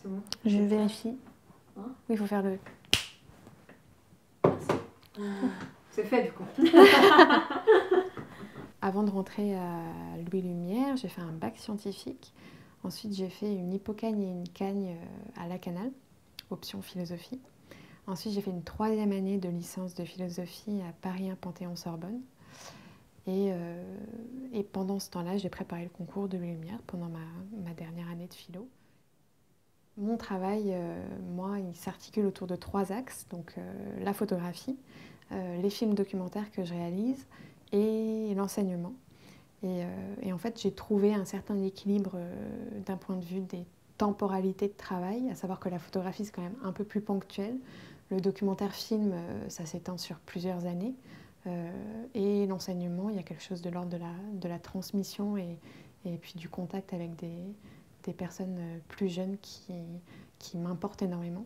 C'est bon. Je vérifie. Hein? Oui, il faut faire le... C'est fait du coup. Avant de rentrer à Louis Lumière, j'ai fait un bac scientifique. Ensuite, j'ai fait une hypocagne et une cagne à la Canale, option philosophie. Ensuite, j'ai fait une 3e année de licence de philosophie à Paris 1 Panthéon-Sorbonne. Et pendant ce temps-là, j'ai préparé le concours de Louis Lumière pendant ma dernière année de philo. Mon travail, moi, il s'articule autour de 3 axes, donc la photographie, les films documentaires que je réalise et l'enseignement. Et en fait, j'ai trouvé un certain équilibre d'un point de vue des temporalités de travail, à savoir que la photographie, c'est quand même un peu plus ponctuel. Le documentaire film, ça s'étend sur plusieurs années. Et l'enseignement, il y a quelque chose de l'ordre de la transmission et puis du contact avec des personnes plus jeunes qui m'importent énormément.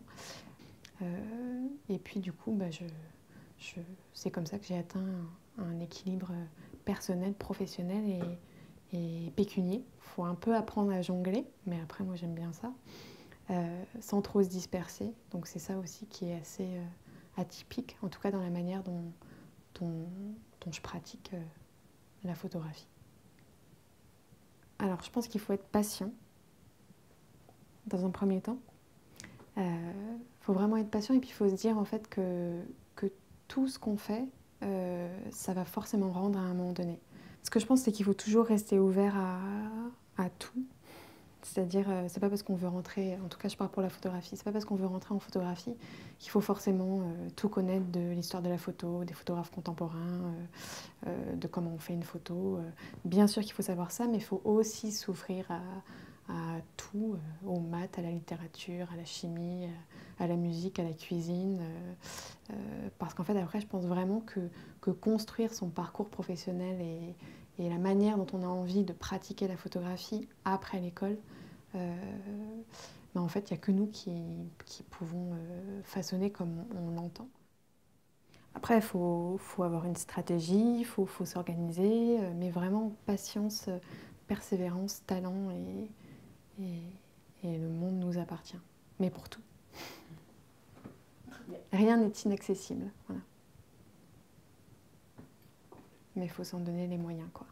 Et puis du coup, c'est comme ça que j'ai atteint un équilibre personnel, professionnel et pécunier. Il faut un peu apprendre à jongler, mais après moi j'aime bien ça, sans trop se disperser. Donc c'est ça aussi qui est assez atypique, en tout cas dans la manière dont je pratique la photographie. Alors je pense qu'il faut être patient dans un premier temps. Faut vraiment être patient et puis il faut se dire en fait que tout ce qu'on fait, ça va forcément rendre à un moment donné. Ce que je pense, c'est qu'il faut toujours rester ouvert à tout. C'est-à-dire, c'est pas parce qu'on veut rentrer, en tout cas je parle pour la photographie, c'est pas parce qu'on veut rentrer en photographie qu'il faut forcément tout connaître de l'histoire de la photo, des photographes contemporains, de comment on fait une photo. Bien sûr qu'il faut savoir ça, mais il faut aussi s'ouvrir à tout, aux maths, à la littérature, à la chimie, à la musique, à la cuisine. Parce qu'en fait, après, je pense vraiment que construire son parcours professionnel et la manière dont on a envie de pratiquer la photographie après l'école, en fait, il n'y a que nous qui pouvons façonner comme on l'entend. Après, il faut avoir une stratégie, il faut s'organiser, mais vraiment patience, persévérance, talent et le monde nous appartient. Mais pour tout. Rien n'est inaccessible. Voilà. Mais il faut s'en donner les moyens, quoi.